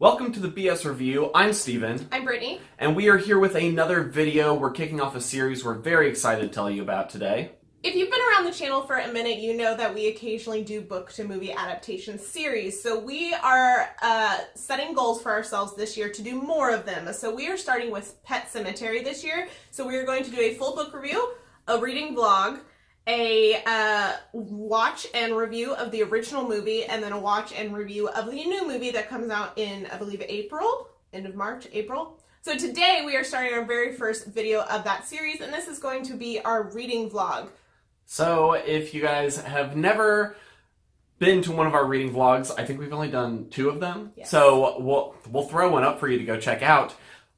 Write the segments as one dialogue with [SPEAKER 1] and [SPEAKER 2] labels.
[SPEAKER 1] Welcome to the BS Review. I'm Steven.
[SPEAKER 2] I'm Brittany.
[SPEAKER 1] And we are here with another video. We're kicking off a series we're very excited to tell you about today.
[SPEAKER 2] If you've been around the channel for a minute, you know that we occasionally do book-to-movie adaptation series. So we are setting goals for ourselves this year to do more of them. So we are starting with Pet Sematary this year. So we are going to do a full book review, a reading vlog, a watch and review of the original movie, and then a watch and review of the new movie that comes out in, I believe, April, end of March, April. So today we are starting our very first video of that series, and this is going to be our reading vlog.
[SPEAKER 1] So if you guys have never been to one of our reading vlogs, I think we've only done 2 of them.
[SPEAKER 2] Yes.
[SPEAKER 1] So we'll throw one up for you to go check out.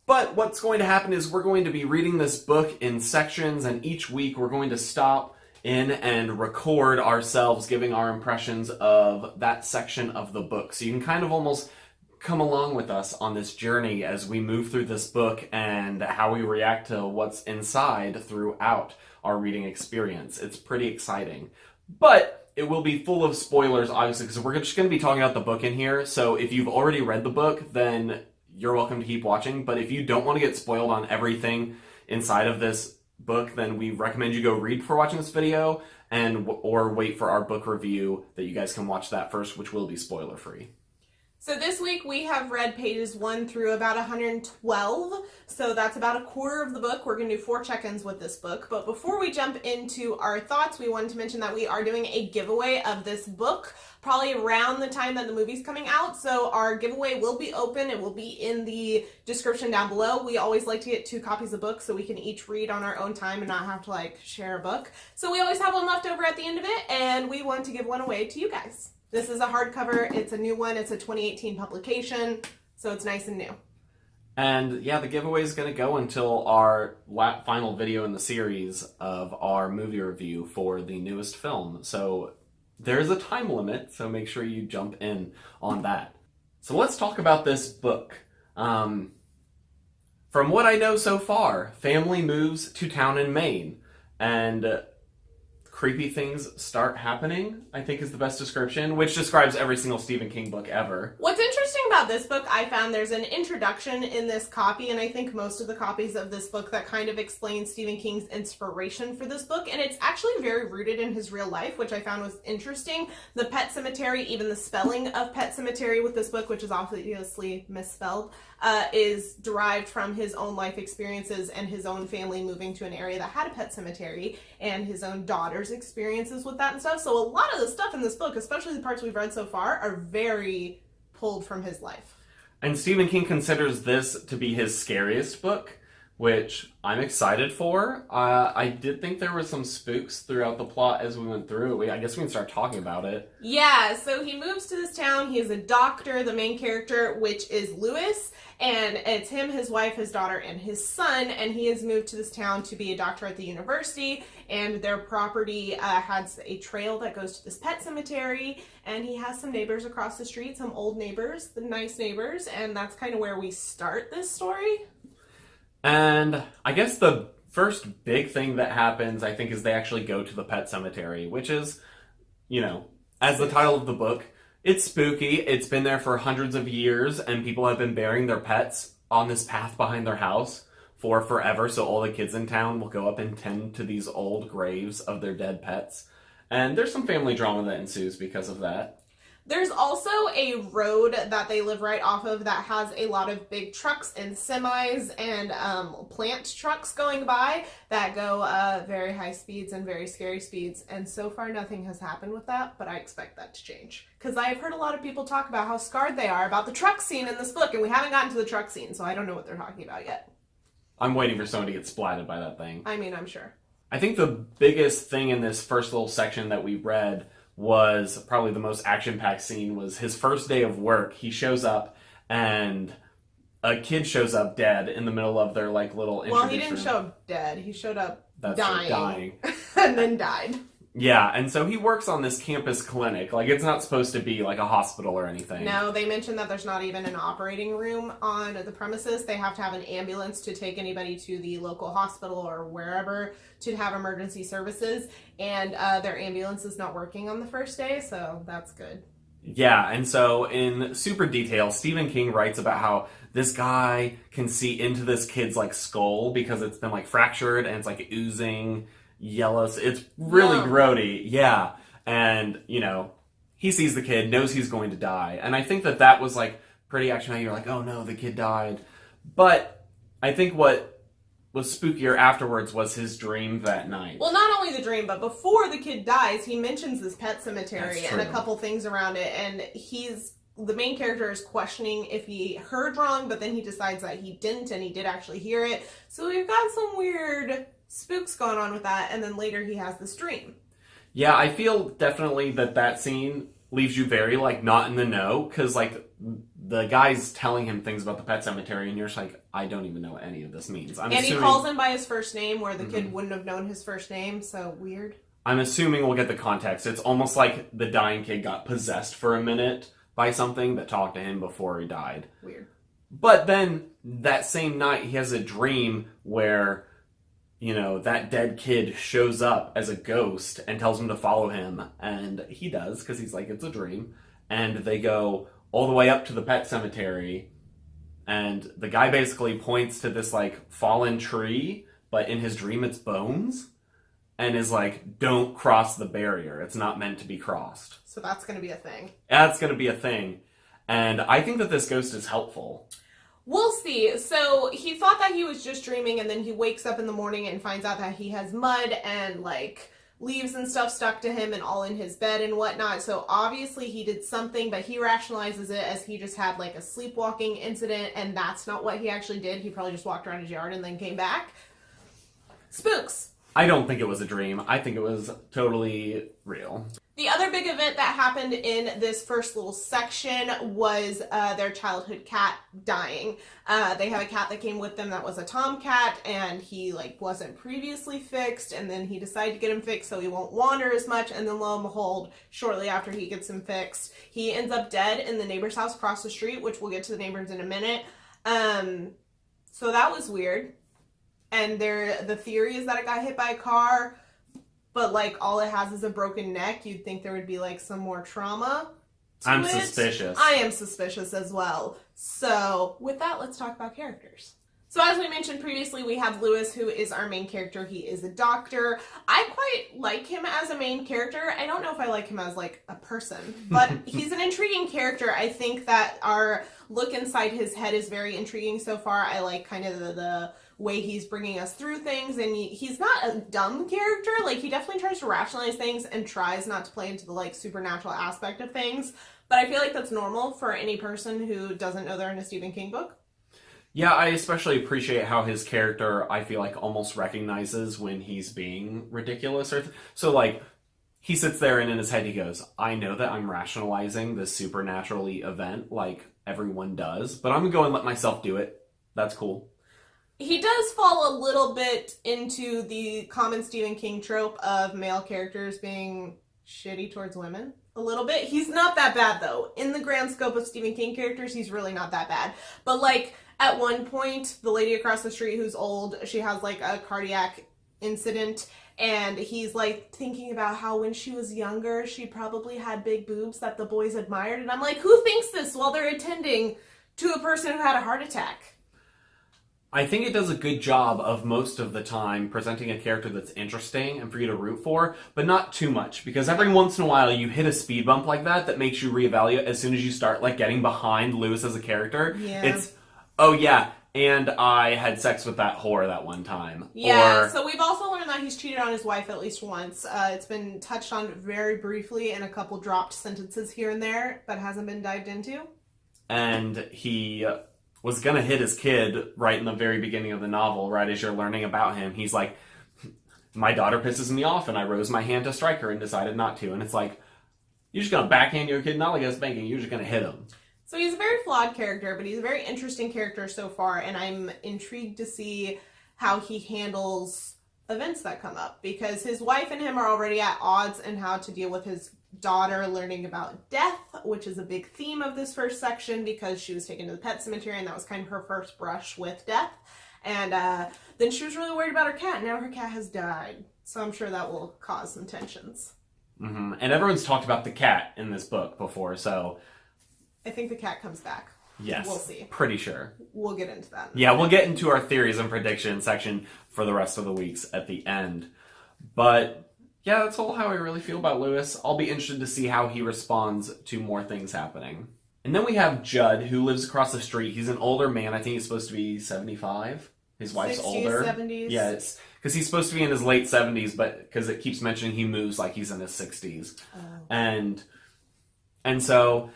[SPEAKER 1] But what's going to happen is we're going to be reading this book in sections, and each week we're going to stop in and record ourselves giving our impressions of that section of the book. So you can kind of almost come along with us on this journey as we move through this book and how we react to what's inside throughout our reading experience. It's pretty exciting. But it will be full of spoilers, obviously, because we're just going to be talking about the book in here. So if you've already read the book, then you're welcome to keep watching. But if you don't want to get spoiled on everything inside of this book, then we recommend you go read before watching this video or wait for our book review that you guys can watch that first, which will be spoiler free.
[SPEAKER 2] So this week we have read pages 1 through about 112, so that's about a quarter of the book. We're going to do 4 check-ins with this book, but before we jump into our thoughts, we wanted to mention that we are doing a giveaway of this book probably around the time that the movie's coming out. So our giveaway will be open. It will be in the description down below. We always like to get 2 copies of books so we can each read on our own time and not have to share a book. So we always have one left over at the end of it, and we want to give one away to you guys. This is a hardcover. It's a new one. It's a 2018 publication, so it's nice and new.
[SPEAKER 1] And yeah, the giveaway is going to go until our final video in the series of our movie review for the newest film. So there's a time limit, so make sure you jump in on that. So let's talk about this book. From what I know so far, family moves to town in Maine, and creepy things start happening, I think is the best description, which describes every single Stephen King book ever.
[SPEAKER 2] What's interesting about this book, I found there's an introduction in this copy, and I think most of the copies of this book that kind of explains Stephen King's inspiration for this book, and it's actually very rooted in his real life, which I found was interesting. The Pet Sematary, even the spelling of Pet Sematary with this book, which is obviously misspelled, is derived from his own life experiences and his own family moving to an area that had a pet cemetery, and his own daughter's experiences with that and stuff. So a lot of the stuff in this book, especially the parts we've read so far, are very pulled from his life.
[SPEAKER 1] And Stephen King considers this to be his scariest book, which I'm excited for. I did think there were some spooks throughout the plot as we went through it. I guess we can start talking about it.
[SPEAKER 2] Yeah, so he moves to this town. He is a doctor, the main character, which is Lewis, and it's him, his wife, his daughter, and his son, and he has moved to this town to be a doctor at the university, and their property has a trail that goes to this pet cemetery, and he has some neighbors across the street, some old neighbors, the nice neighbors, and that's kind of where we start this story.
[SPEAKER 1] And I guess the first big thing that happens, I think, is they actually go to the pet cemetery, which is, as the title of the book, it's spooky. It's been there for hundreds of years, and people have been burying their pets on this path behind their house for forever, so all the kids in town will go up and tend to these old graves of their dead pets. And there's some family drama that ensues because of that.
[SPEAKER 2] There's also a road that they live right off of that has a lot of big trucks and semis and plant trucks going by that go very high speeds and very scary speeds. And so far nothing has happened with that, but I expect that to change. Because I've heard a lot of people talk about how scarred they are about the truck scene in this book, and we haven't gotten to the truck scene, so I don't know what they're talking about yet.
[SPEAKER 1] I'm waiting for someone to get splatted by that thing.
[SPEAKER 2] I mean, I'm sure.
[SPEAKER 1] I think the biggest thing in this first little section that we read was probably the most action-packed scene was his first day of work. He shows up and a kid shows up dead in the middle of their little introduction.
[SPEAKER 2] Well, he didn't show up dead. He showed up dying. And then died.
[SPEAKER 1] Yeah, and so he works on this campus clinic. It's not supposed to be a hospital or anything.
[SPEAKER 2] No, they mentioned that there's not even an operating room on the premises. They have to have an ambulance to take anybody to the local hospital or wherever to have emergency services. And their ambulance is not working on the first day, so that's good.
[SPEAKER 1] Yeah, and so in super detail, Stephen King writes about how this guy can see into this kid's like skull because it's been like fractured and it's like oozing yellow. It's really
[SPEAKER 2] Yum.
[SPEAKER 1] grody. Yeah. And, he sees the kid, knows he's going to die. And I think that was like pretty actually, you're like, oh no, the kid died. But I think what was spookier afterwards was his dream that night.
[SPEAKER 2] Well, not only the dream, but before the kid dies, he mentions this pet cemetery and a couple things around it, and the main character is questioning if he heard wrong, but then he decides that he didn't, and he did actually hear it. So we've got some weird spooks going on with that, and then later he has this dream.
[SPEAKER 1] Yeah, I feel definitely that scene leaves you very, like, not in the know, because, like, the guy's telling him things about the pet cemetery, and you're just like, I don't even know what any of this means.
[SPEAKER 2] He calls him by his first name, where the kid wouldn't have known his first name, so weird.
[SPEAKER 1] I'm assuming we'll get the context. It's almost like the dying kid got possessed for a minute by something that talked to him before he died.
[SPEAKER 2] Weird.
[SPEAKER 1] But then, that same night, he has a dream where that dead kid shows up as a ghost and tells him to follow him. And he does, because he's like, it's a dream. And they go all the way up to the pet cemetery. And the guy basically points to this, like, fallen tree, but in his dream it's bones. And is like, don't cross the barrier. It's not meant to be crossed.
[SPEAKER 2] So that's going to be a thing.
[SPEAKER 1] That's going to be a thing. And I think that this ghost is helpful.
[SPEAKER 2] We'll see. So he thought that he was just dreaming, and then he wakes up in the morning and finds out that he has mud and like leaves and stuff stuck to him and all in his bed and whatnot. So obviously he did something, but he rationalizes it as he just had like a sleepwalking incident, and that's not what he actually did. He probably just walked around his yard and then came back. Spooks.
[SPEAKER 1] I don't think it was a dream. I think it was totally real.
[SPEAKER 2] The other big event that happened in this first little section was their childhood cat dying. They have a cat that came with them that was a tomcat, and he wasn't previously fixed, and then he decided to get him fixed so he won't wander as much, and then lo and behold, shortly after he gets him fixed, he ends up dead in the neighbor's house across the street, which we'll get to the neighbors in a minute. So that was weird. And the theory is that it got hit by a car, but all it has is a broken neck. You'd think there would be some more trauma to
[SPEAKER 1] I'm
[SPEAKER 2] it.
[SPEAKER 1] suspicious.
[SPEAKER 2] I am suspicious as well. So with that, let's talk about characters. So as we mentioned previously, we have Lewis, who is our main character. He is a doctor. I quite like him as a main character. I don't know if I like him as a person, but he's an intriguing character. I think that our look inside his head is very intriguing so far. I like kind of the way he's bringing us through things, and he's not a dumb character. He definitely tries to rationalize things and tries not to play into the supernatural aspect of things, but I feel like that's normal for any person who doesn't know they're in a Stephen King book.
[SPEAKER 1] Yeah, I especially appreciate how his character, I feel almost recognizes when he's being ridiculous. So he sits there and in his head he goes, I know that I'm rationalizing this supernaturally event like everyone does, but I'm gonna go and let myself do it. That's cool.
[SPEAKER 2] He does fall a little bit into the common Stephen King trope of male characters being shitty towards women. A little bit. He's not that bad, though. In the grand scope of Stephen King characters, he's really not that bad. But, at one point, the lady across the street who's old, she has, a cardiac incident, and he's, thinking about how when she was younger, she probably had big boobs that the boys admired. And I'm like, who thinks this while they're attending to a person who had a heart attack?
[SPEAKER 1] I think it does a good job of most of the time presenting a character that's interesting and for you to root for, but not too much, because every once in a while you hit a speed bump like that makes you reevaluate as soon as you start getting behind Lewis as a character.
[SPEAKER 2] Yeah.
[SPEAKER 1] It's, oh yeah, and I had sex with that whore that one time.
[SPEAKER 2] Yeah, so we've also learned that he's cheated on his wife at least once. It's been touched on very briefly in a couple dropped sentences here and there, but hasn't been dived into.
[SPEAKER 1] And he was gonna hit his kid right in the very beginning of the novel, right as you're learning about him. He's like, my daughter pisses me off, and I rose my hand to strike her and decided not to. And it's like, you're just gonna backhand your kid, not like a spanking, you're just gonna hit him.
[SPEAKER 2] So he's a very flawed character, but he's a very interesting character so far, and I'm intrigued to see how he handles events that come up, because his wife and him are already at odds in how to deal with his daughter learning about death, which is a big theme of this first section, because she was taken to the pet cemetery and that was kind of her first brush with death. And then she was really worried about her cat, and now her cat has died. So I'm sure that will cause some tensions.
[SPEAKER 1] And everyone's talked about the cat in this book before, so
[SPEAKER 2] I think the cat comes back.
[SPEAKER 1] yes,
[SPEAKER 2] We'll see.
[SPEAKER 1] Pretty sure.
[SPEAKER 2] We'll get into that.
[SPEAKER 1] Yeah, we'll get into our theories and predictions section for the rest of the weeks at the end. But yeah, that's all how I really feel about Lewis. I'll be interested to see how he responds to more things happening. And then we have Judd, who lives across the street. He's an older man. I think he's supposed to be 75. His wife's
[SPEAKER 2] 60s,
[SPEAKER 1] older.
[SPEAKER 2] 70s.
[SPEAKER 1] Yeah, it's because he's supposed to be in his late 70s, but because it keeps mentioning he moves like he's in his 60s.
[SPEAKER 2] Oh.
[SPEAKER 1] And so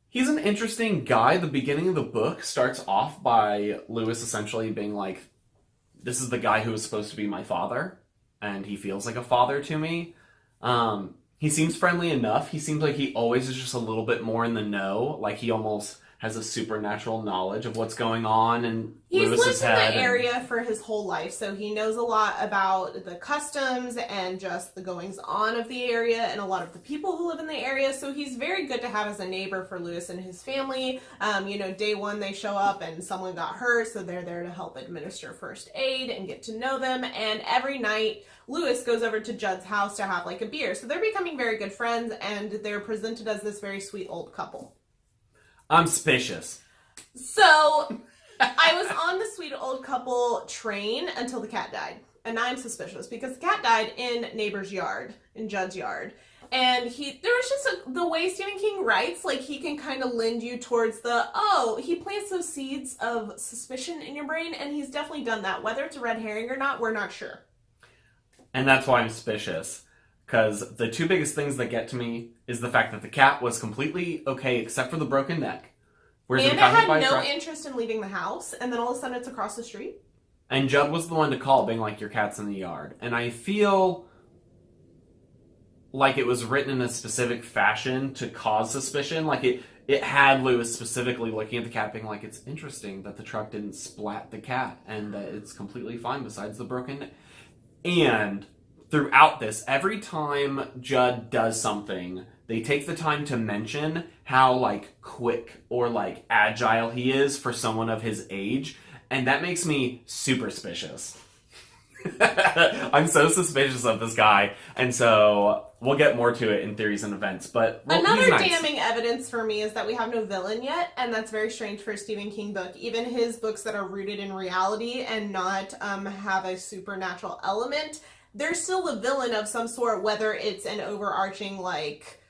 [SPEAKER 1] he's an interesting guy. The beginning of the book starts off by Lewis essentially being like, this is the guy who was supposed to be my father, and he feels like a father to me. He seems friendly enough. He seems like he always is just a little bit more in the know, like he almost has a supernatural knowledge of what's going on in Lewis's head.
[SPEAKER 2] He's lived in the area for his whole life, so he knows a lot about the customs and just the goings-on of the area and a lot of the people who live in the area, so he's very good to have as a neighbor for Lewis and his family. Day one they show up and someone got hurt, so they're there to help administer first aid and get to know them, and every night Lewis goes over to Judd's house to have like a beer, so they're becoming very good friends, and they're presented as this very sweet old couple.
[SPEAKER 1] I'm suspicious.
[SPEAKER 2] So, I was on the sweet old couple train until the cat died. And I'm suspicious because the cat died in neighbor's yard, in Judd's yard. And there was just the way Stephen King writes, like he can kind of lend you towards he plants those seeds of suspicion in your brain, and he's definitely done that. Whether it's a red herring or not, we're not sure.
[SPEAKER 1] And that's why I'm suspicious. Because the two biggest things that get to me is the fact that the cat was completely okay except for the broken neck.
[SPEAKER 2] And it had no interest in leaving the house, and then all of a sudden it's across the street.
[SPEAKER 1] And Judd was the one to call, being like, your cat's in the yard. And I feel like it was written in a specific fashion to cause suspicion. Like it had Lewis specifically looking at the cat being like, it's interesting that the truck didn't splat the cat and that it's completely fine besides the broken neck. And throughout this, every time Judd does something, they take the time to mention how, like, quick or, like, agile he is for someone of his age, and that makes me super suspicious. I'm so suspicious of this guy, and so we'll get more to it in theories and events, but
[SPEAKER 2] another
[SPEAKER 1] nice.
[SPEAKER 2] Damning evidence for me is that we have no villain yet, and that's very strange for a Stephen King book. Even his books that are rooted in reality and not have a supernatural element, there's still a villain of some sort, whether it's an overarching, like,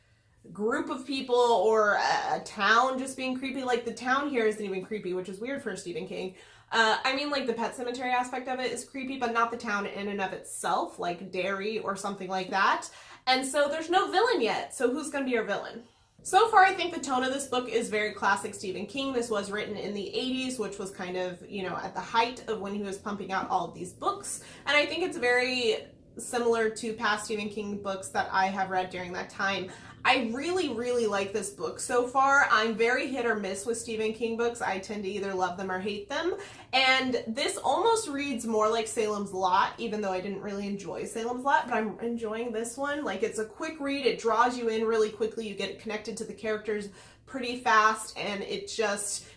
[SPEAKER 2] group of people or a town just being creepy. Like, the town here isn't even creepy, which is weird for Stephen King. Like, the Pet Sematary aspect of it is creepy, but not the town in and of itself, like Derry or something like that. And so there's no villain yet, so who's going to be our villain? So far, I think the tone of this book is very classic Stephen King. This was written in the 80s, which was kind of, at the height of when he was pumping out all of these books. And I think it's very similar to past Stephen King books that I have read during that time. I really, really like this book so far. I'm very hit or miss with Stephen King books. I tend to either love them or hate them. And this almost reads more like Salem's Lot, even though I didn't really enjoy Salem's Lot, but I'm enjoying this one. Like, it's a quick read. It draws you in really quickly. You get connected to the characters pretty fast, and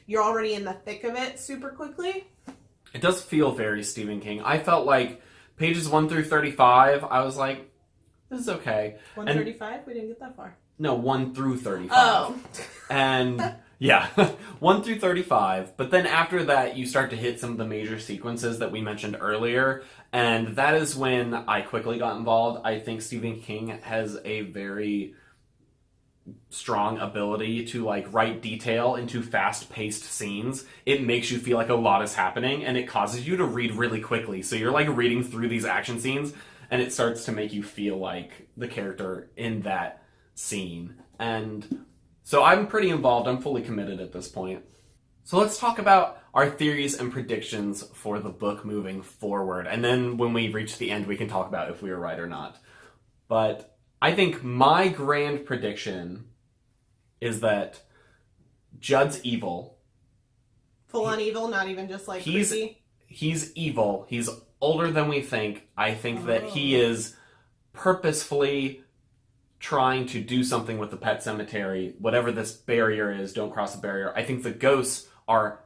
[SPEAKER 2] you're already in the thick of it super quickly.
[SPEAKER 1] It does feel very Stephen King. I felt like pages 1 through 35, I was like, this is okay.
[SPEAKER 2] 135? We didn't get that far.
[SPEAKER 1] No, 1 through 35.
[SPEAKER 2] Oh.
[SPEAKER 1] And, yeah, 1 through 35. But then after that, you start to hit some of the major sequences that we mentioned earlier. And that is when I quickly got involved. I think Stephen King has a very strong ability to, like, write detail into fast-paced scenes. It makes you feel like a lot is happening, and it causes you to read really quickly. So you're, like, reading through these action scenes, and it starts to make you feel like the character in that scene. And so I'm pretty involved. I'm fully committed at this point. So let's talk about our theories and predictions for the book moving forward. And then when we reach the end, we can talk about if we were right or not. But I think my grand prediction is that Judd's evil.
[SPEAKER 2] Full on evil, not even just like creepy?
[SPEAKER 1] He's evil. He's older than we think. I think that he is purposefully trying to do something with the Pet Sematary. Whatever this barrier is, don't cross the barrier. I think the ghosts are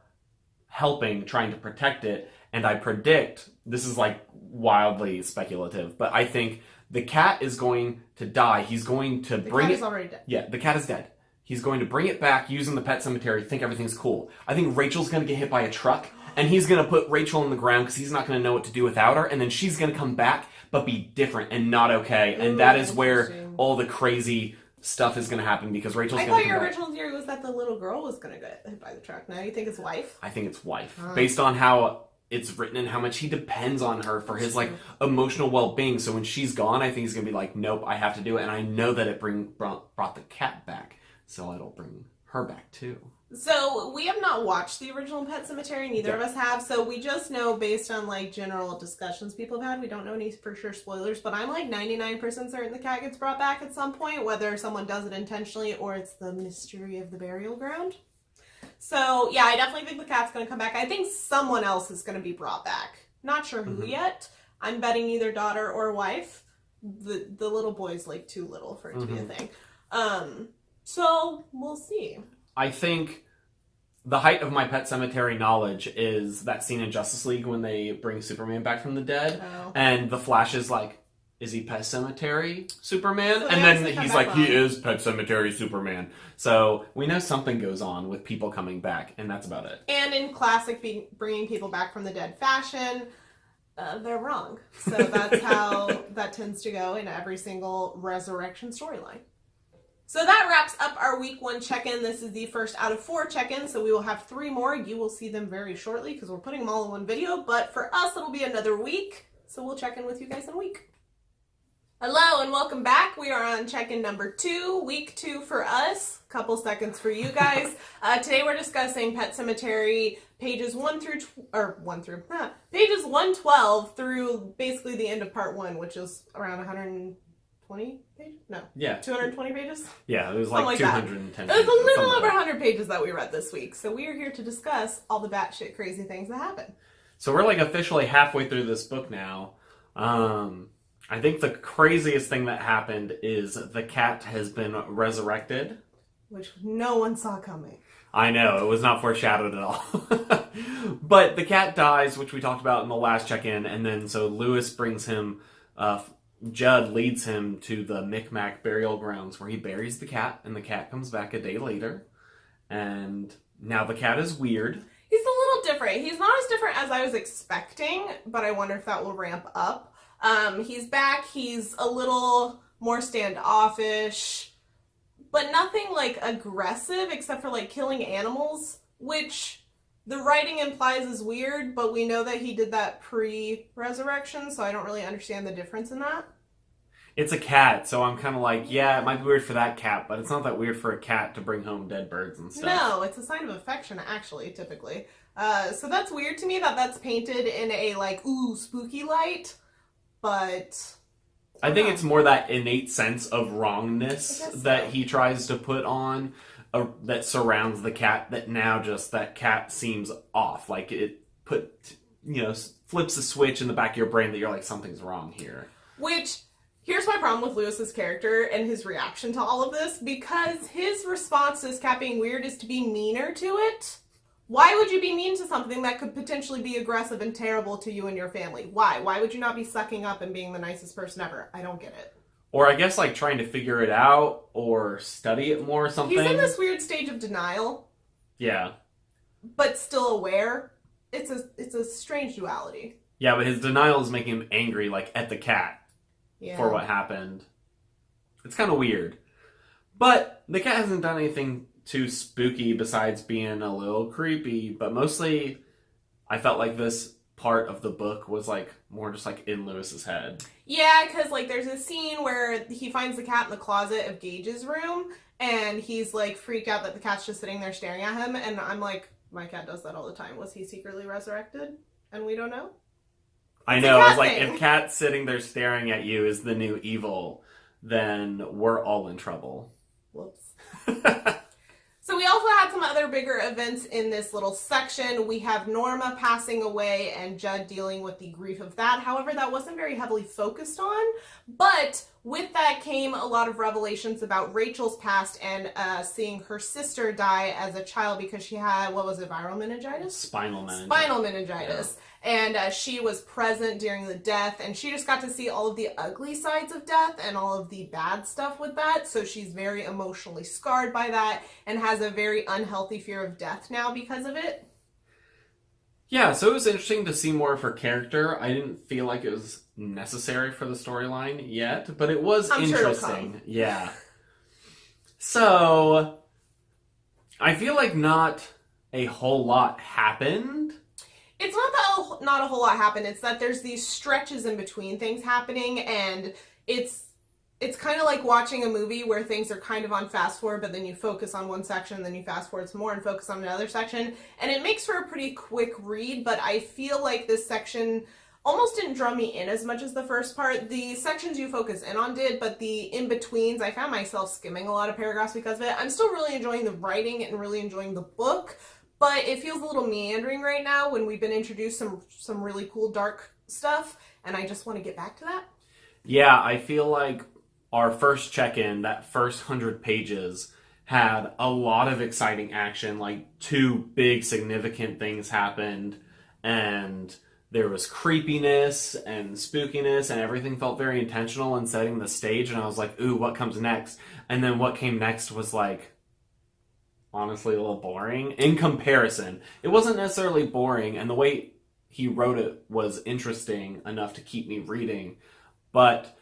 [SPEAKER 1] helping, trying to protect it. And I predict, this is like wildly speculative, but I think the cat is going to die. He's going to bring
[SPEAKER 2] The cat
[SPEAKER 1] it.
[SPEAKER 2] is already dead.
[SPEAKER 1] Yeah, the cat is dead. He's going to bring it back using the Pet Sematary, think everything's cool. I think Rachel's going to get hit by a truck, and he's going to put Rachel on the ground because he's not going to know what to do without her, and then she's going to come back, but be different and not okay. And that is where all the crazy stuff is going to happen because Rachel's going to come back.
[SPEAKER 2] I thought your original theory was that the little girl was going to get hit by the truck. Now you think it's wife?
[SPEAKER 1] I think it's wife. Based on how it's written and how much he depends on her for his like emotional well-being. So when she's gone, I think he's going to be like, nope, I have to do it. And I know that it brought the cat back. So it'll bring her back too.
[SPEAKER 2] So we have not watched the original Pet Sematary, neither of us have, so we just know based on like general discussions people have had, we don't know any for sure spoilers, but I'm like 99% certain the cat gets brought back at some point, whether someone does it intentionally or it's the mystery of the burial ground. So yeah, I definitely think the cat's going to come back. I think someone else is going to be brought back. Not sure who yet. I'm betting either daughter or wife. The little boy's like too little for it to be a thing. So we'll see.
[SPEAKER 1] I think the height of my Pet Sematary knowledge is that scene in Justice League when they bring Superman back from the dead, and the Flash is like, is he Pet Sematary Superman?
[SPEAKER 2] So
[SPEAKER 1] and then he's like, he is Pet Sematary Superman. So we know something goes on with people coming back, and that's about it.
[SPEAKER 2] And in classic bringing people back from the dead fashion, they're wrong. So that's how that tends to go in every single resurrection storyline. So that wraps up our week 1 check-in. This is the first out of 4 check-ins, so we will have 3 more. You will see them very shortly because we're putting them all in one video, but for us, it'll be another week, so we'll check in with you guys in a week. Hello and welcome back. We are on check-in number 2, week 2 for us, couple seconds for you guys. Today we're discussing Pet Sematary pages 112 through basically the end of part 1, which is around 120 pages? No.
[SPEAKER 1] Yeah.
[SPEAKER 2] 220 pages?
[SPEAKER 1] Yeah, it was like 210
[SPEAKER 2] pages. It was a little over
[SPEAKER 1] like
[SPEAKER 2] 100 pages that we read this week. So we are here to discuss all the batshit crazy things that happen.
[SPEAKER 1] So we're like officially halfway through this book now. I think the craziest thing that happened is the cat has been resurrected.
[SPEAKER 2] Which no one saw coming.
[SPEAKER 1] I know, it was not foreshadowed at all. But the cat dies, which we talked about in the last check-in, and then so Lewis brings him, Judd leads him to the Micmac burial grounds where he buries the cat, and the cat comes back a day later. And now the cat is weird.
[SPEAKER 2] He's a little different. He's not as different as I was expecting, but I wonder if that will ramp up. He's back. He's a little more standoffish, but nothing like aggressive except for like killing animals, which the writing implies is weird, but we know that he did that pre-resurrection, so I don't really understand the difference in that.
[SPEAKER 1] It's a cat, so I'm kind of like, yeah, it might be weird for that cat, but it's not that weird for a cat to bring home dead birds and stuff.
[SPEAKER 2] No, it's a sign of affection, actually, typically. So that's weird to me that that's painted in a, like, ooh, spooky light, but
[SPEAKER 1] I think it's more that innate sense of wrongness that he tries to put on that surrounds the cat, that now just that cat seems off. Like it flips a switch in the back of your brain that you're like, something's wrong here.
[SPEAKER 2] Which, here's my problem with Lewis's character and his reaction to all of this, because his response to this cat being weird is to be meaner to it. Why would you be mean to something that could potentially be aggressive and terrible to you and your family? Why? Why would you not be sucking up and being the nicest person ever? I don't get it.
[SPEAKER 1] Or I guess like trying to figure it out or study it more or something.
[SPEAKER 2] He's in this weird stage of denial.
[SPEAKER 1] Yeah.
[SPEAKER 2] But still aware. It's a strange duality.
[SPEAKER 1] Yeah, but his denial is making him angry, like at the cat for what happened. It's kind of weird. But the cat hasn't done anything too spooky besides being a little creepy, but mostly I felt like this part of the book was like more just like in Lewis's head.
[SPEAKER 2] Yeah, because like there's a scene where he finds the cat in the closet of Gage's room, and he's like freaked out that the cat's just sitting there staring at him, and I'm like, my cat does that all the time. Was he secretly resurrected and we don't know?
[SPEAKER 1] I know, I was like, if cat's sitting there staring at you is the new evil, then we're all in trouble.
[SPEAKER 2] Whoops. So we also had some other bigger events in this little section. We have Norma passing away and Judd dealing with the grief of that. However, that wasn't very heavily focused on, but with that came a lot of revelations about Rachel's past and seeing her sister die as a child because she had, what was it, viral meningitis?
[SPEAKER 1] Spinal meningitis.
[SPEAKER 2] Spinal meningitis. Yeah. And she was present during the death, and she just got to see all of the ugly sides of death and all of the bad stuff with that. So she's very emotionally scarred by that and has a very unhealthy fear of death now because of it.
[SPEAKER 1] Yeah, so it was interesting to see more of her character. I didn't feel like it was necessary for the storyline yet, but it was interesting. Yeah. So, I feel like not a whole lot happened.
[SPEAKER 2] It's not that not a whole lot happened. It's that there's these stretches in between things happening, and it's kind of like watching a movie where things are kind of on fast forward, but then you focus on one section, then you fast forward some more and focus on another section, and it makes for a pretty quick read. But I feel like this section almost didn't draw me in as much as the first part. The sections you focus in on did, but the in-betweens, I found myself skimming a lot of paragraphs because of it. I'm still really enjoying the writing and really enjoying the book, but it feels a little meandering right now when we've been introduced some really cool dark stuff, and I just want to get back to that.
[SPEAKER 1] Yeah, I feel like our first check-in, that first 100 pages, had a lot of exciting action, like 2 big significant things happened, and there was creepiness and spookiness, and everything felt very intentional in setting the stage, and I was like, ooh, what comes next? And then what came next was like, honestly, a little boring in comparison. It wasn't necessarily boring, and the way he wrote it was interesting enough to keep me reading, but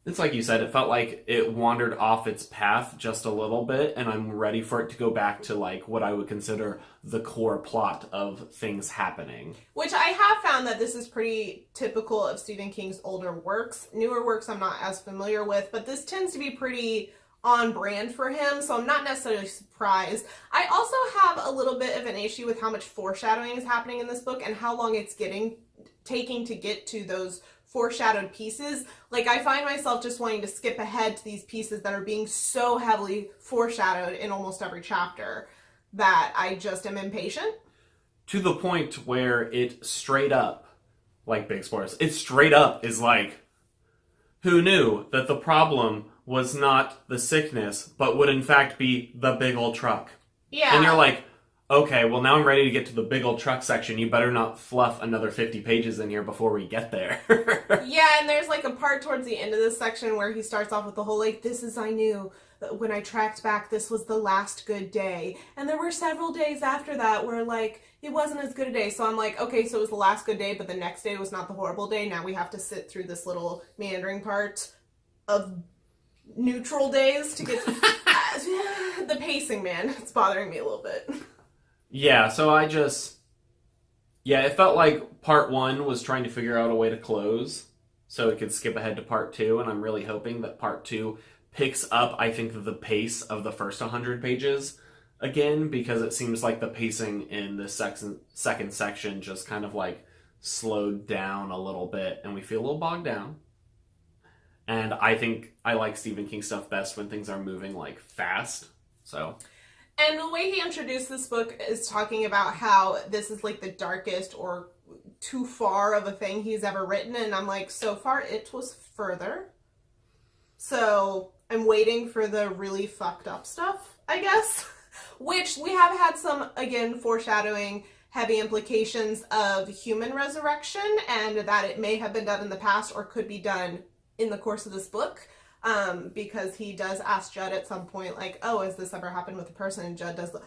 [SPEAKER 1] it's like you said, it felt like it wandered off its path just a little bit, and I'm ready for it to go back to like what I would consider the core plot of things happening.
[SPEAKER 2] Which I have found that this is pretty typical of Stephen King's older works. Newer works I'm not as familiar with, but this tends to be pretty on brand for him, so I'm not necessarily surprised. I also have a little bit of an issue with how much foreshadowing is happening in this book and how long it's taking to get to those foreshadowed pieces. Like, I find myself just wanting to skip ahead to these pieces that are being so heavily foreshadowed in almost every chapter that I just am impatient.
[SPEAKER 1] To the point where it straight up, like big spoilers, it straight up is like, who knew that the problem was not the sickness, but would in fact be the big old truck?
[SPEAKER 2] Yeah.
[SPEAKER 1] And you're like, okay, well now I'm ready to get to the big old truck section. You better not fluff another 50 pages in here before we get there.
[SPEAKER 2] Yeah, and there's like a part towards the end of this section where he starts off with the whole like, this is, I knew that when I tracked back, this was the last good day. And there were several days after that where like, it wasn't as good a day. So I'm like, okay, so it was the last good day, but the next day was not the horrible day. Now we have to sit through this little meandering part of neutral days to get to the pacing, man. It's bothering me a little bit.
[SPEAKER 1] Yeah, so it felt like part 1 was trying to figure out a way to close so it could skip ahead to part 2, and I'm really hoping that part 2 picks up, I think, the pace of the first 100 pages again, because it seems like the pacing in this second section just kind of like slowed down a little bit, and we feel a little bogged down. And I think I like Stephen King stuff best when things are moving like fast, so...
[SPEAKER 2] And the way he introduced this book is talking about how this is like the darkest or too far of a thing he's ever written. And I'm like, so far it was further. So I'm waiting for the really fucked up stuff, I guess. Which we have had some, again, foreshadowing heavy implications of human resurrection and that it may have been done in the past or could be done in the course of this book. Because he does ask Judd at some point, like, oh, has this ever happened with a person? And Judd does the,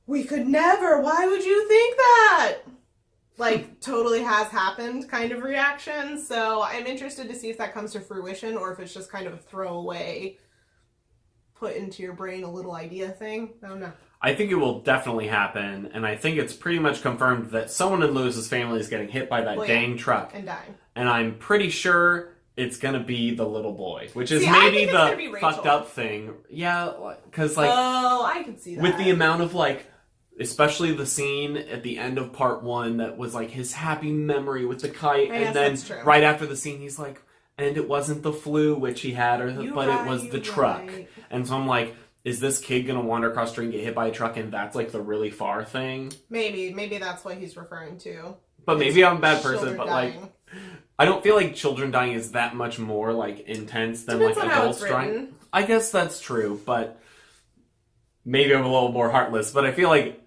[SPEAKER 2] we could never, why would you think that? Like, totally has happened kind of reaction. So I'm interested to see if that comes to fruition or if it's just kind of a throwaway, put into your brain a little idea thing. I don't know.
[SPEAKER 1] I think it will definitely happen, and I think it's pretty much confirmed that someone in Lewis's family is getting hit by that dang truck.
[SPEAKER 2] And dying.
[SPEAKER 1] And I'm pretty sure it's gonna be the little boy, which is
[SPEAKER 2] see,
[SPEAKER 1] maybe the fucked up thing. Yeah, because like,
[SPEAKER 2] oh, I can see that.
[SPEAKER 1] With the amount of like, especially the scene at the end of part 1 that was like his happy memory with the kite, and then right after the scene he's like, and it wasn't the flu which he had, but it was the truck. Right. And so I'm like, is this kid gonna wander across the street and get hit by a truck, and that's like the really far thing?
[SPEAKER 2] Maybe that's what he's referring to.
[SPEAKER 1] But maybe I'm a bad person,
[SPEAKER 2] Children
[SPEAKER 1] but
[SPEAKER 2] dying.
[SPEAKER 1] like, I don't feel like children dying is that much more like intense than
[SPEAKER 2] Depends
[SPEAKER 1] like
[SPEAKER 2] on how
[SPEAKER 1] adults
[SPEAKER 2] it's
[SPEAKER 1] dying.
[SPEAKER 2] written.
[SPEAKER 1] I guess that's true, but maybe I'm a little more heartless. But I feel like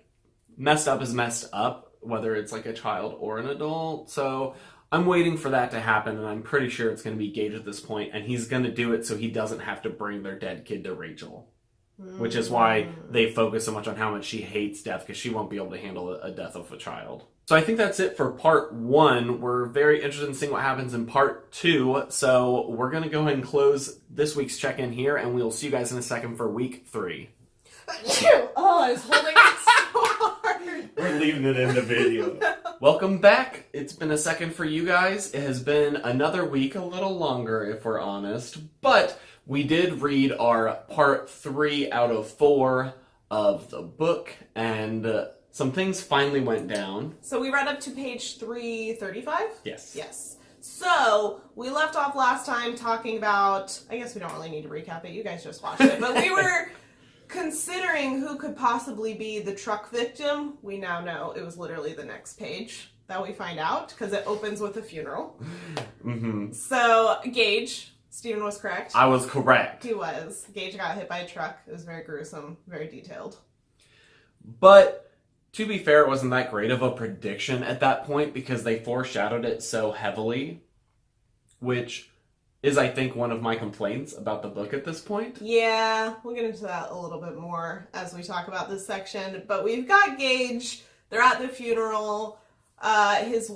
[SPEAKER 1] messed up is messed up, whether it's like a child or an adult. So I'm waiting for that to happen, and I'm pretty sure it's going to be Gage at this point, and he's going to do it so he doesn't have to bring their dead kid to Rachel. Which is why they focus so much on how much she hates death, because she won't be able to handle a death of a child. So I think that's it for part 1. We're very interested in seeing what happens in part 2. So we're going to go ahead and close this week's check-in here, and we'll see you guys in a second for week 3.
[SPEAKER 2] Oh, I was holding it so hard.
[SPEAKER 1] We're leaving it in the video. Welcome back. It's been a second for you guys. It has been another week, a little longer if we're honest, but we did read our part 3 out of 4 of the book, and some things finally went down.
[SPEAKER 2] So we read up to page 335?
[SPEAKER 1] Yes.
[SPEAKER 2] Yes. So we left off last time talking about, I guess we don't really need to recap it, you guys just watched it, but we were considering who could possibly be the truck victim. We now know it was literally the next page that we find out, because it opens with a funeral.
[SPEAKER 1] Mm-hmm.
[SPEAKER 2] So, Gage, Stephen was correct.
[SPEAKER 1] I was correct.
[SPEAKER 2] He was. Gage got hit by a truck. It was very gruesome, very detailed.
[SPEAKER 1] But to be fair, it wasn't that great of a prediction at that point, because they foreshadowed it so heavily, which is, I think, one of my complaints about the book at this point.
[SPEAKER 2] Yeah, we'll get into that a little bit more as we talk about this section. But we've got Gage. They're at the funeral. His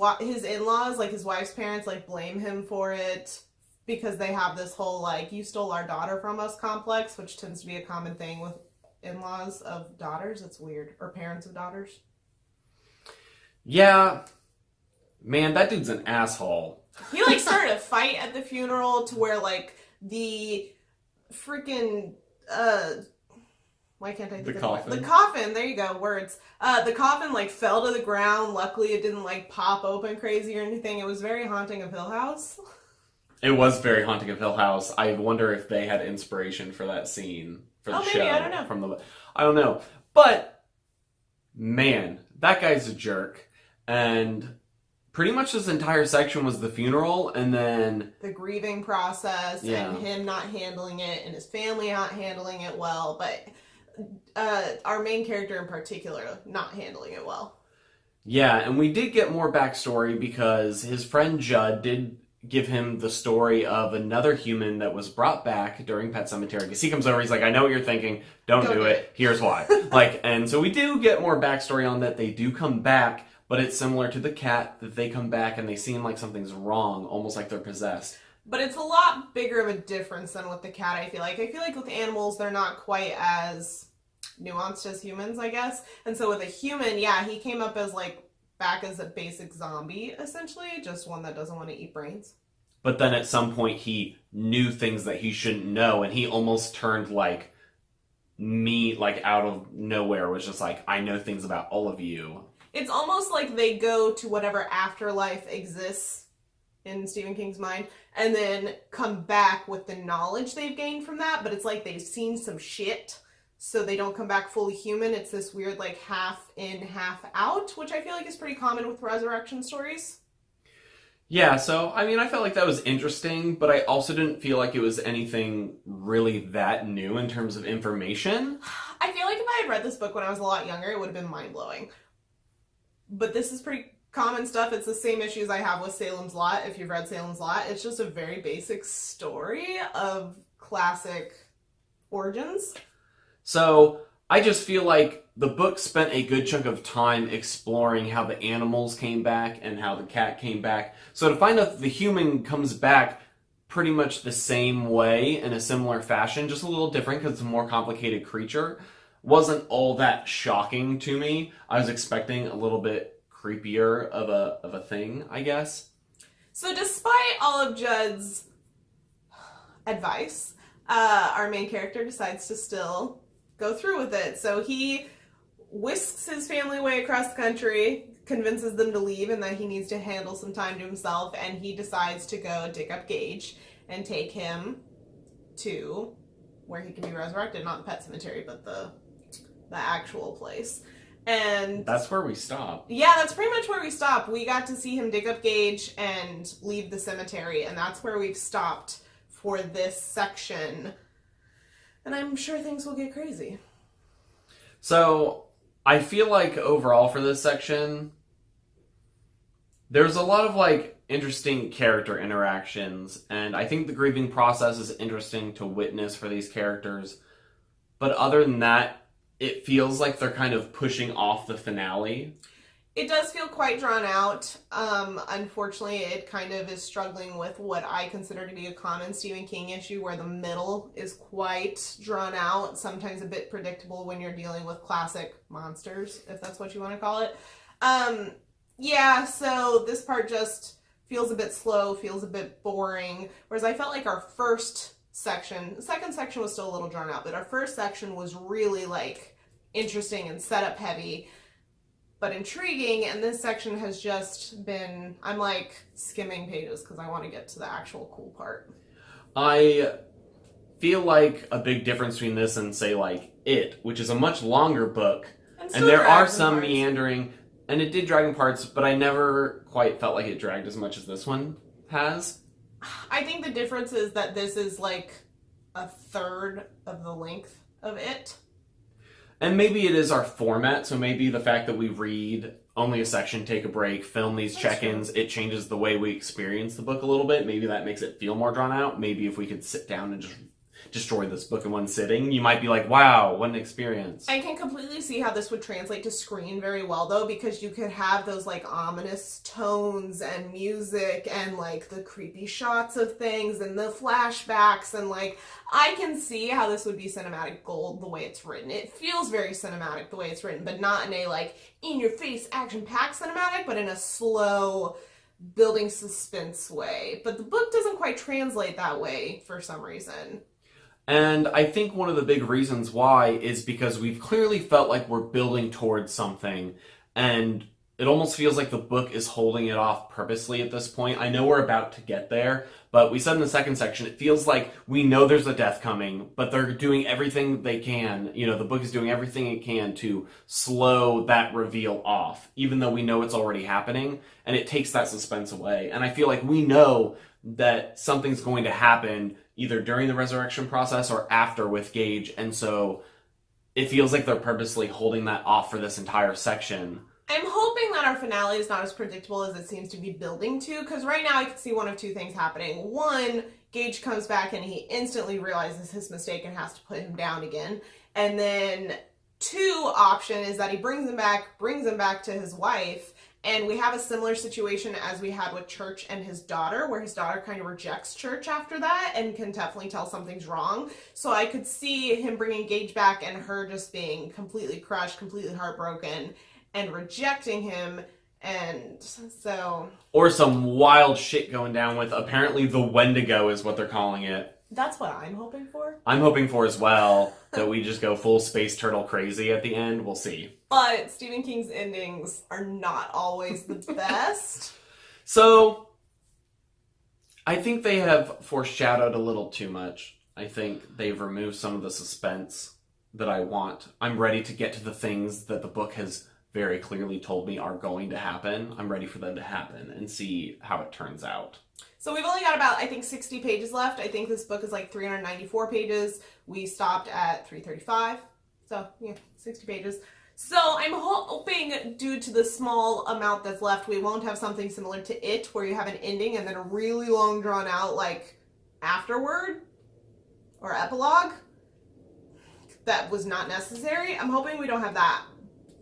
[SPEAKER 2] in-laws, like his wife's parents, like blame him for it because they have this whole like, you stole our daughter from us complex, which tends to be a common thing with in-laws of daughters. It's weird. Or parents of daughters.
[SPEAKER 1] Yeah. Man, that dude's an asshole.
[SPEAKER 2] He like started a fight at the funeral to where like the freaking why can't I think of
[SPEAKER 1] coffin.
[SPEAKER 2] The coffin, there you go, words. The coffin like fell to the ground. Luckily it didn't like pop open crazy or anything. It was very haunting of Hill House.
[SPEAKER 1] It was very haunting of Hill House. I wonder if they had inspiration for that scene for the show.
[SPEAKER 2] Maybe, I don't know.
[SPEAKER 1] I don't know. But man, that guy's a jerk. And pretty much this entire section was the funeral, and then
[SPEAKER 2] the grieving process,
[SPEAKER 1] yeah,
[SPEAKER 2] and him not handling it, and his family not handling it well, but our main character in particular not handling it well.
[SPEAKER 1] Yeah, and we did get more backstory because his friend Judd did give him the story of another human that was brought back during Pet Sematary. Because he comes over, he's like, I know what you're thinking, don't do it. Here's why. And so we do get more backstory on that. They do come back, but it's similar to the cat, that they come back and they seem like something's wrong, almost like they're possessed.
[SPEAKER 2] But it's a lot bigger of a difference than with the cat, I feel like. I feel like with animals, they're not quite as nuanced as humans, I guess. And so with a human, yeah, he came up as like back as a basic zombie, essentially, just one that doesn't want to eat brains.
[SPEAKER 1] But then at some point he knew things that he shouldn't know, and he almost turned like me, like out of nowhere, was just like, I know things about all of you.
[SPEAKER 2] It's almost like they go to whatever afterlife exists in Stephen King's mind, and then come back with the knowledge they've gained from that, but it's like they've seen some shit, so they don't come back fully human. It's this weird, like, half in, half out, which I feel like is pretty common with resurrection stories.
[SPEAKER 1] Yeah, so, I mean, I felt like that was interesting, but I also didn't feel like it was anything really that new in terms of information.
[SPEAKER 2] I feel like if I had read this book when I was a lot younger, it would have been mind-blowing. But this is pretty common stuff. It's the same issues I have with Salem's Lot, if you've read Salem's Lot. It's just a very basic story of classic origins.
[SPEAKER 1] So, I just feel like the book spent a good chunk of time exploring how the animals came back and how the cat came back. So to find out that the human comes back pretty much the same way in a similar fashion, just a little different because it's a more complicated creature, wasn't all that shocking to me. I was expecting a little bit creepier of a thing, I guess.
[SPEAKER 2] So despite all of Judd's advice, our main character decides to still go through with it. So he whisks his family away across the country, convinces them to leave and that he needs to handle some time to himself, and he decides to go dig up Gage and take him to where he can be resurrected, not the Pet Sematary, but the actual place. And
[SPEAKER 1] that's where we stop.
[SPEAKER 2] Yeah, that's pretty much where we stop. We got to see him dig up Gage and leave the cemetery, and that's where we've stopped for this section. And I'm sure things will get crazy.
[SPEAKER 1] So, I feel like overall for this section, there's a lot of like interesting character interactions, and I think the grieving process is interesting to witness for these characters. But other than that, it feels like they're kind of pushing off the finale.
[SPEAKER 2] It does feel quite drawn out. Unfortunately, it kind of is struggling with what I consider to be a common Stephen King issue, where the middle is quite drawn out, sometimes a bit predictable when you're dealing with classic monsters, if that's what you want to call it. Yeah, so this part just feels a bit slow, feels a bit boring, whereas I felt like our first section, the second section was still a little drawn out, but our first section was really like interesting and setup heavy, but intriguing, and this section has just been, I'm like skimming pages because I want to get to the actual cool part.
[SPEAKER 1] I feel like a big difference between this and say like It, which is a much longer book, and there are some meandering, and it did drag in parts, but I never quite felt like it dragged as much as this one has.
[SPEAKER 2] I think the difference is that this is like a third of the length of It.
[SPEAKER 1] And maybe it is our format, so maybe the fact that we read only a section, take a break, film these check-ins, it changes the way we experience the book a little bit. Maybe that makes it feel more drawn out. Maybe if we could sit down and just destroy this book in one sitting, you might be like, wow, what an experience.
[SPEAKER 2] I can completely see how this would translate to screen very well, though, because you could have those like ominous tones and music and like the creepy shots of things and the flashbacks, and like I can see how this would be cinematic gold the way it's written. It feels very cinematic the way it's written, but not in a like in your face action packed cinematic, but in a slow building suspense way. But the book doesn't quite translate that way for some reason.
[SPEAKER 1] And I think one of the big reasons why is because we've clearly felt like we're building towards something, and it almost feels like the book is holding it off purposely at this point. I know we're about to get there, but we said in the second section, it feels like we know there's a death coming, but they're doing everything they can. You know, the book is doing everything it can to slow that reveal off, even though we know it's already happening, and it takes that suspense away. And I feel like we know that something's going to happen either during the resurrection process or after with Gage, and so it feels like they're purposely holding that off for this entire section.
[SPEAKER 2] I'm hoping that our finale is not as predictable as it seems to be building to, because right now I can see one of two things happening. One, Gage comes back and he instantly realizes his mistake and has to put him down again. And then two option is that he brings him back to his wife, and we have a similar situation as we had with Church and his daughter, where his daughter kind of rejects Church after that and can definitely tell something's wrong. So I could see him bringing Gage back and her just being completely crushed, completely heartbroken, and rejecting him. And so...
[SPEAKER 1] Or some wild shit going down with apparently the Wendigo is what they're calling it.
[SPEAKER 2] That's what I'm hoping for.
[SPEAKER 1] I'm hoping for as well, that we just go full space turtle crazy at the end. We'll see.
[SPEAKER 2] But Stephen King's endings are not always the best.
[SPEAKER 1] So, I think they have foreshadowed a little too much. I think they've removed some of the suspense that I want. I'm ready to get to the things that the book has very clearly told me are going to happen. I'm ready for them to happen and see how it turns out.
[SPEAKER 2] So we've only got about, I think, 60 pages left. I think this book is like 394 pages. We stopped at 335. So, yeah, 60 pages. So I'm hoping, due to the small amount that's left, we won't have something similar to It, where you have an ending and then a really long drawn out, like, afterword or epilogue. That was not necessary. I'm hoping we don't have that.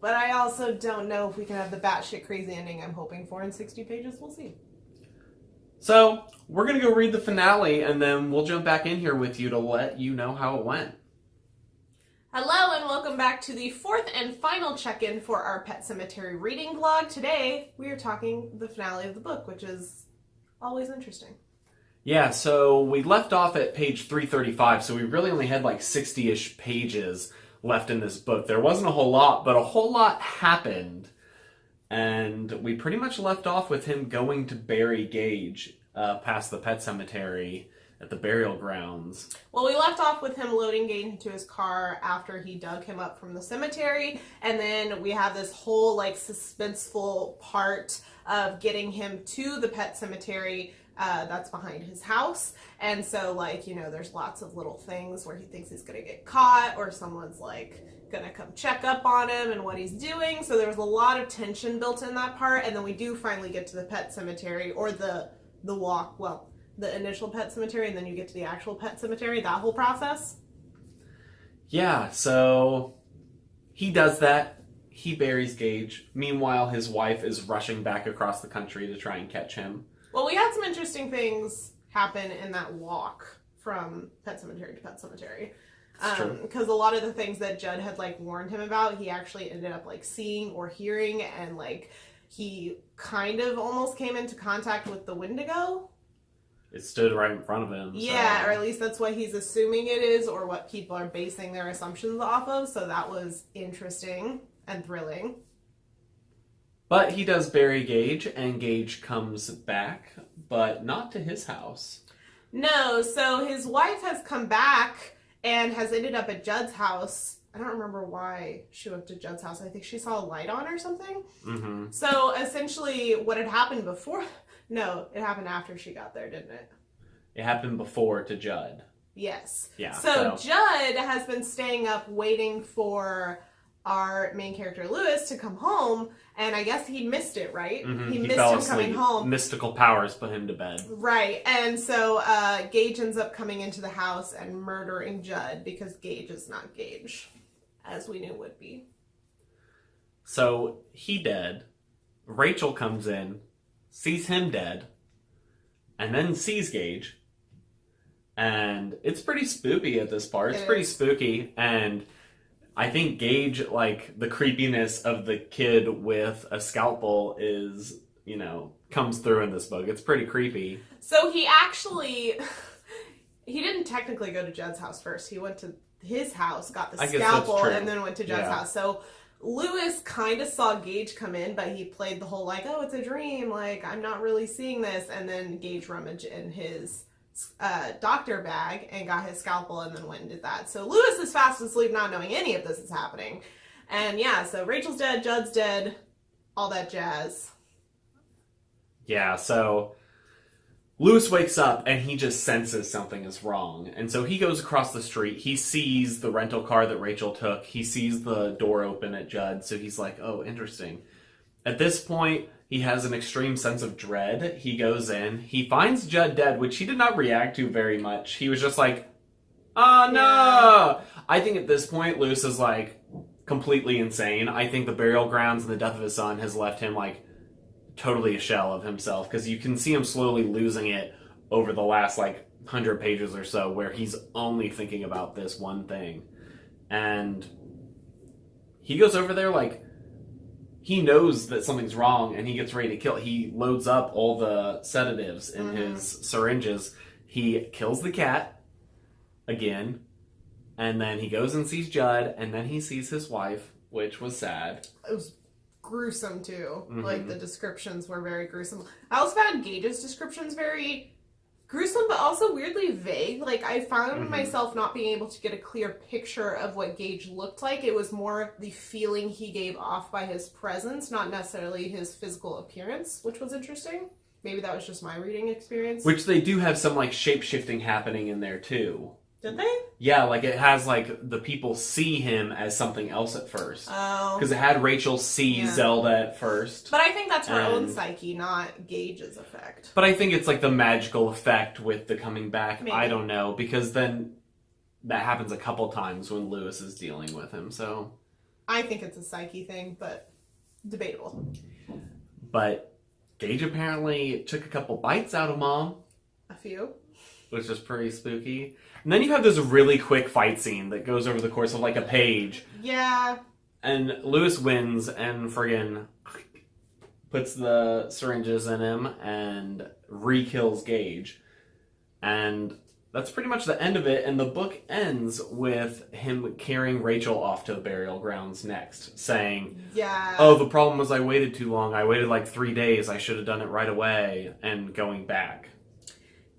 [SPEAKER 2] But I also don't know if we can have the batshit crazy ending I'm hoping for in 60 pages. We'll see.
[SPEAKER 1] So, we're going to go read the finale, and then we'll jump back in here with you to let you know how it went.
[SPEAKER 2] Hello, and welcome back to the fourth and final check-in for our Pet Sematary reading vlog. Today, we are talking the finale of the book, which is always interesting.
[SPEAKER 1] Yeah, so we left off at page 335, so we really only had like 60-ish pages left in this book. There wasn't a whole lot, but a whole lot happened. And we pretty much left off with him going to bury Gage past the Pet Sematary. at the burial grounds.
[SPEAKER 2] Well, we left off with him loading Gage into his car after he dug him up from the cemetery, and then we have this whole like suspenseful part of getting him to the pet cemetery that's behind his house. And so, like, you know, there's lots of little things where he thinks he's gonna get caught, or someone's like gonna come check up on him and what he's doing. So there was a lot of tension built in that part, and then we do finally get to the pet cemetery, or the walk, well, the initial pet cemetery, and then you get to the actual pet cemetery, that whole process.
[SPEAKER 1] Yeah, so he does that. He buries Gage. Meanwhile, his wife is rushing back across the country to try and catch him.
[SPEAKER 2] Well, we had some interesting things happen in that walk from pet cemetery to pet cemetery. Because a lot of the things that Judd had like warned him about, he actually ended up like seeing or hearing, and like he kind of almost came into contact with the Wendigo.
[SPEAKER 1] It stood right in front of him.
[SPEAKER 2] Yeah, or at least that's what he's assuming it is, or what people are basing their assumptions off of. So that was interesting and thrilling.
[SPEAKER 1] But he does bury Gage, and Gage comes back, but not to his house.
[SPEAKER 2] No, so his wife has come back and has ended up at Judd's house. I don't remember why she went to Judd's house. I think she saw a light on or something.
[SPEAKER 1] Mm-hmm.
[SPEAKER 2] So essentially what had happened before... No, it happened after she got there, didn't it?
[SPEAKER 1] It happened before to Judd.
[SPEAKER 2] Yes.
[SPEAKER 1] Yeah.
[SPEAKER 2] So Judd has been staying up waiting for our main character Lewis to come home, and I guess he missed it, right?
[SPEAKER 1] Mm-hmm.
[SPEAKER 2] He
[SPEAKER 1] He
[SPEAKER 2] missed
[SPEAKER 1] fell
[SPEAKER 2] him
[SPEAKER 1] asleep.
[SPEAKER 2] coming home.
[SPEAKER 1] Mystical powers put him to bed.
[SPEAKER 2] Right. And so Gage ends up coming into the house and murdering Judd, because Gage is not Gage, as we knew would be.
[SPEAKER 1] So he dead. Rachel comes in, sees him dead, and then sees Gage. And it's pretty spooky at this part. It's pretty spooky. And I think Gage, like, the creepiness of the kid with a scalpel is, you know, comes through in this book. It's pretty creepy.
[SPEAKER 2] So he actually... He didn't technically go to Judd's house first. He went to his house, got the scalpel, and then went to Judd's house. So Lewis kind of saw Gage come in, but he played the whole, like, oh, it's a dream. Like, I'm not really seeing this. And then Gage rummaged in his doctor bag and got his scalpel and then went and did that. So Lewis is fast asleep, not knowing any of this is happening. And yeah, so Rachel's dead, Judd's dead, all that jazz.
[SPEAKER 1] Yeah, so Lewis wakes up and he just senses something is wrong. And so he goes across the street. He sees the rental car that Rachel took. He sees the door open at Judd. So he's like, oh, interesting. At this point, he has an extreme sense of dread. He goes in. He finds Judd dead, which he did not react to very much. He was just like, oh, no. Yeah. I think at this point, Lewis is like completely insane. I think the burial grounds and the death of his son has left him like totally a shell of himself, because you can see him slowly losing it over the last like 100 pages or so, where he's only thinking about this one thing. And he goes over there like he knows that something's wrong, and he gets ready to kill. He loads up all the sedatives in his syringes. He kills the cat again, and then he goes and sees Judd, and then he sees his wife, which was sad.
[SPEAKER 2] It was gruesome too. Like, the descriptions were very gruesome. I also found Gage's descriptions very gruesome, but also weirdly vague. Like, I found myself not being able to get a clear picture of what Gage looked like. It was more the feeling he gave off by his presence, not necessarily his physical appearance, which was interesting. Maybe that was just my reading experience.
[SPEAKER 1] Which they do have some like shape-shifting happening in there too.
[SPEAKER 2] Did they?
[SPEAKER 1] Yeah, like it has like the people see him as something else at first. Oh. Because it had Rachel see Zelda at first.
[SPEAKER 2] But I think that's her own psyche, not Gage's effect.
[SPEAKER 1] But I think it's like the magical effect with the coming back.
[SPEAKER 2] Maybe.
[SPEAKER 1] I don't know, because then that happens a couple times when Lewis is dealing with him, so.
[SPEAKER 2] I think it's a psyche thing, but debatable.
[SPEAKER 1] But Gage apparently took a couple bites out of Mom.
[SPEAKER 2] A few.
[SPEAKER 1] Which is pretty spooky. And then you have this really quick fight scene that goes over the course of like a page.
[SPEAKER 2] Yeah.
[SPEAKER 1] And Lewis wins and friggin' puts the syringes in him and re-kills Gage. And that's pretty much the end of it. And the book ends with him carrying Rachel off to the burial grounds next, saying, oh, the problem was I waited too long. I waited like 3 days. I should have done it right away. And going back.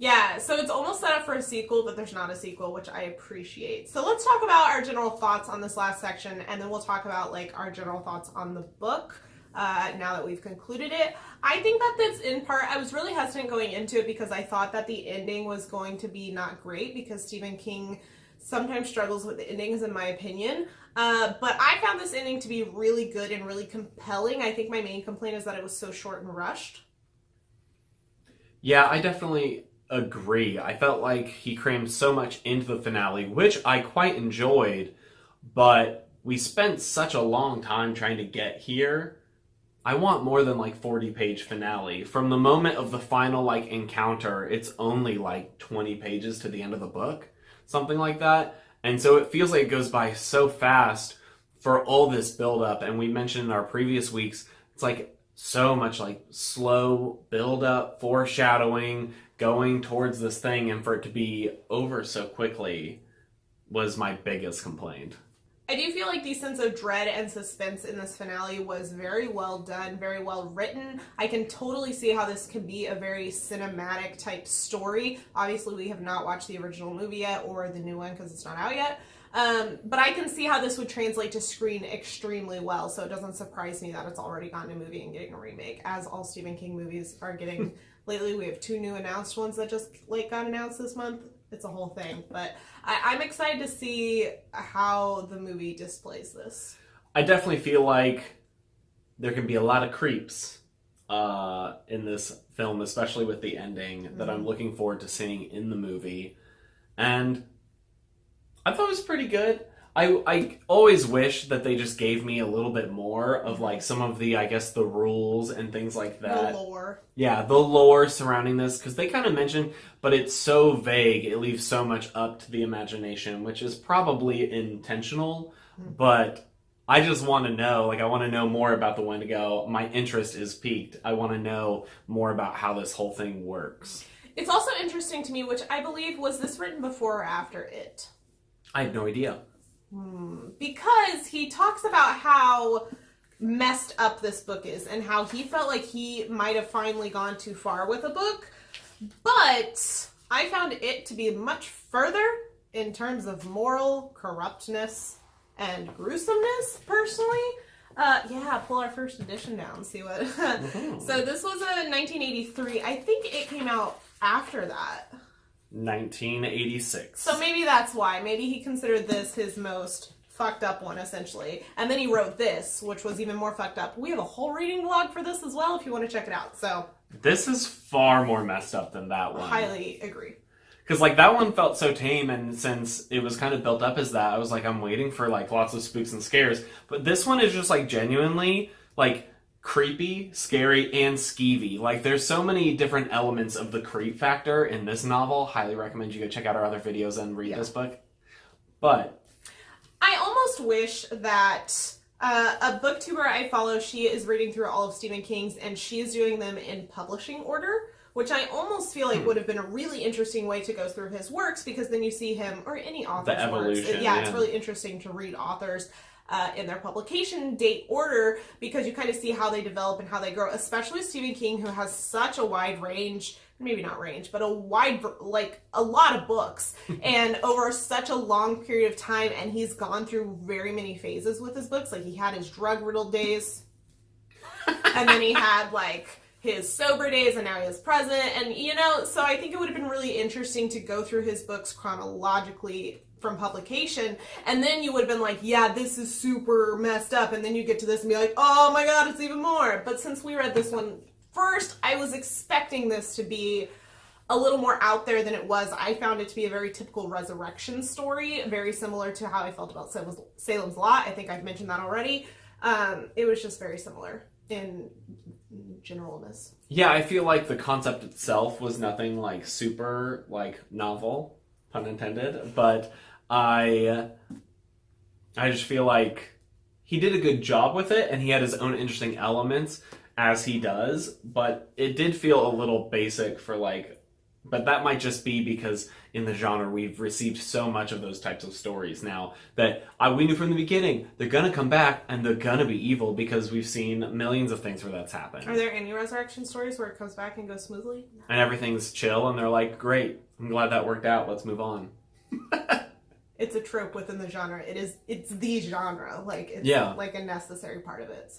[SPEAKER 2] Yeah, so it's almost set up for a sequel, but there's not a sequel, which I appreciate. So let's talk about our general thoughts on this last section, and then we'll talk about like our general thoughts on the book now that we've concluded it. I think that that's in part, I was really hesitant going into it because I thought that the ending was going to be not great because Stephen King sometimes struggles with the endings in my opinion. But I found this ending to be really good and really compelling. I think my main complaint is that it was so short and rushed.
[SPEAKER 1] Yeah, I definitely agree. I felt like he crammed so much into the finale, which I quite enjoyed, but we spent such a long time trying to get here. I want more than like 40-page finale. From the moment of the final like encounter, it's only like 20 pages to the end of the book, something like that. And so it feels like it goes by so fast for all this build up. And we mentioned in our previous weeks, it's like so much like slow build up, foreshadowing, going towards this thing, and for it to be over so quickly was my biggest complaint.
[SPEAKER 2] I do feel like the sense of dread and suspense in this finale was very well done, very well written. I can totally see how this could be a very cinematic type story. Obviously, we have not watched the original movie yet or the new one because it's not out yet. But I can see how this would translate to screen extremely well, so it doesn't surprise me that it's already gotten a movie and getting a remake, as all Stephen King movies are getting lately. We have 2 new announced ones that just like got announced this month. It's a whole thing, but I'm excited to see how the movie displays this.
[SPEAKER 1] I definitely feel like there can be a lot of creeps in this film, especially with the ending, that I'm looking forward to seeing in the movie. And I thought it was pretty good. I always wish that they just gave me a little bit more of like some of the, I guess, the rules and things like that.
[SPEAKER 2] The lore.
[SPEAKER 1] Yeah, the lore surrounding this, because they kind of mention, but it's so vague, it leaves so much up to the imagination, which is probably intentional, but I just want to know, like, I want to know more about the Wendigo. My interest is piqued. I want to know more about how this whole thing works.
[SPEAKER 2] It's also interesting to me, which I believe, was this written before or after it?
[SPEAKER 1] I have no idea.
[SPEAKER 2] Because he talks about how messed up this book is and how he felt like he might have finally gone too far with a book, but I found it to be much further in terms of moral corruptness and gruesomeness, personally. Pull our first edition down, see what... So this was a 1983. I think it came out after that.
[SPEAKER 1] 1986.
[SPEAKER 2] So maybe that's why. Maybe he considered this his most fucked up one, essentially. And then he wrote this, which was even more fucked up. We have a whole reading blog for this as well, if you want to check it out. So
[SPEAKER 1] this is far more messed up than that one.
[SPEAKER 2] Highly agree.
[SPEAKER 1] Because, like, that one felt so tame, and since it was kind of built up as that, I was like, I'm waiting for, like, lots of spooks and scares. But this one is just, like, genuinely, like, creepy, scary, and skeevy. Like, there's so many different elements of the creep factor in this novel. Highly recommend you go check out our other videos and read this book. But
[SPEAKER 2] I almost wish that a booktuber I follow, she is reading through all of Stephen King's, and she is doing them in publishing order, which I almost feel like would have been a really interesting way to go through his works, because then you see him, or any author's
[SPEAKER 1] the evolution,
[SPEAKER 2] works. Yeah, it's really interesting to read authors in their publication date order, because you kind of see how they develop and how they grow, especially Stephen King, who has such a wide range, maybe not range, but a lot of books, and over such a long period of time, and he's gone through very many phases with his books. Like, he had his drug-riddled days, and then he had, like, his sober days, and now he is present, and, you know, so I think it would have been really interesting to go through his books chronologically from publication, and then you would have been like, yeah, this is super messed up, and then you get to this and be like, oh my god, it's even more. But since we read this one first, I was expecting this to be a little more out there than it was. I found it to be a very typical resurrection story, very similar to how I felt about Salem's Lot. I think I've mentioned that already. It was just very similar in generalness.
[SPEAKER 1] yeah, I feel like the concept itself was nothing, like, super, like, novel, pun intended, but I just feel like he did a good job with it, and he had his own interesting elements, as he does, but it did feel a little basic for, like, But that might just be because in the genre we've received so much of those types of stories now that we knew from the beginning they're gonna come back and they're gonna be evil because we've seen millions of things where that's happened.
[SPEAKER 2] Are there any resurrection stories where it comes back and goes smoothly?
[SPEAKER 1] And everything's chill and they're like, great, I'm glad that worked out, let's move on.
[SPEAKER 2] It's a trope within the genre. It's the genre. Like, it's like a necessary part of it,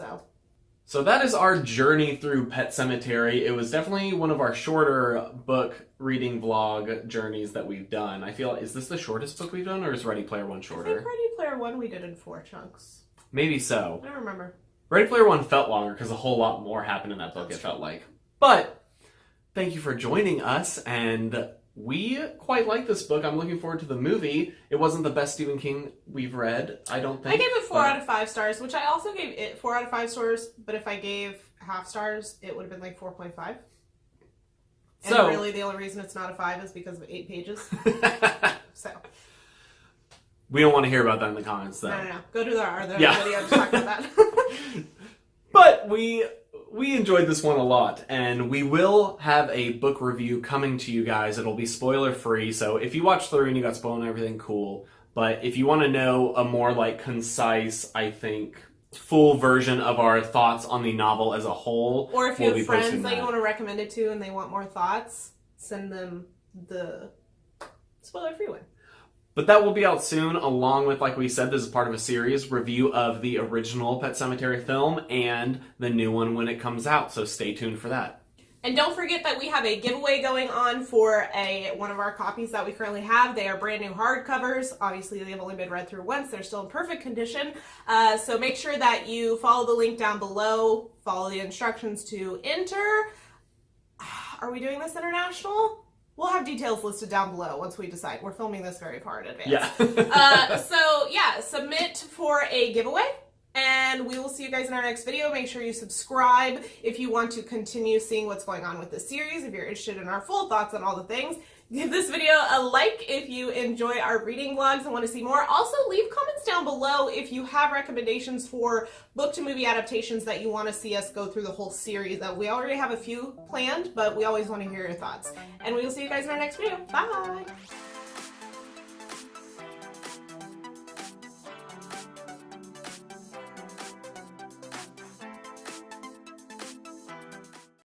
[SPEAKER 1] So that is our journey through Pet Sematary. It was definitely one of our shorter book reading vlog journeys that we've done. I feel, is this the shortest book we've done, or is Ready Player One shorter?
[SPEAKER 2] I think Ready Player One we did in 4 chunks.
[SPEAKER 1] Maybe so.
[SPEAKER 2] I don't remember.
[SPEAKER 1] Ready Player One felt longer because a whole lot more happened in that book, it felt like. But thank you for joining us, and we quite like this book. I'm looking forward to the movie. It wasn't the best Stephen King we've read, I don't think.
[SPEAKER 2] I gave it 4 out of 5 stars, which I also gave it 4 out of 5 stars, but if I gave half stars, it would have been like 4.5. And
[SPEAKER 1] So,
[SPEAKER 2] really the only reason it's not a 5 is because of 8 pages. So.
[SPEAKER 1] We don't want to hear about that in the comments, though.
[SPEAKER 2] No. Go to our other video to talk about that.
[SPEAKER 1] But we enjoyed this one a lot, and we will have a book review coming to you guys. It'll be spoiler free, so if you watch through and you got spoiled and everything, cool. But if you want to know a more concise, I think, full version of our thoughts on the novel as a whole,
[SPEAKER 2] or if you have friends that you want to recommend it to and they want more thoughts, send them the spoiler free one.
[SPEAKER 1] But that will be out soon, along with, like we said, this is part of a series review of the original Pet Sematary film and the new one when it comes out, so stay tuned for that.
[SPEAKER 2] And don't forget that we have a giveaway going on for one of our copies that we currently have. They are brand new hardcovers. Obviously, they've only been read through once. They're still in perfect condition. So make sure that you follow the link down below, follow the instructions to enter. Are we doing this international? We'll have details listed down below once we decide. We're filming this very far in advance.
[SPEAKER 1] Yeah.
[SPEAKER 2] So yeah, submit for a giveaway. And we will see you guys in our next video. Make sure you subscribe if you want to continue seeing what's going on with this series. If you're interested in our full thoughts on all the things, give this video a like if you enjoy our reading vlogs and want to see more. Also, leave comments down below if you have recommendations for book to movie adaptations that you want to see us go through the whole series. We already have a few planned, but we always want to hear your thoughts. And we will see you guys in our next video. Bye!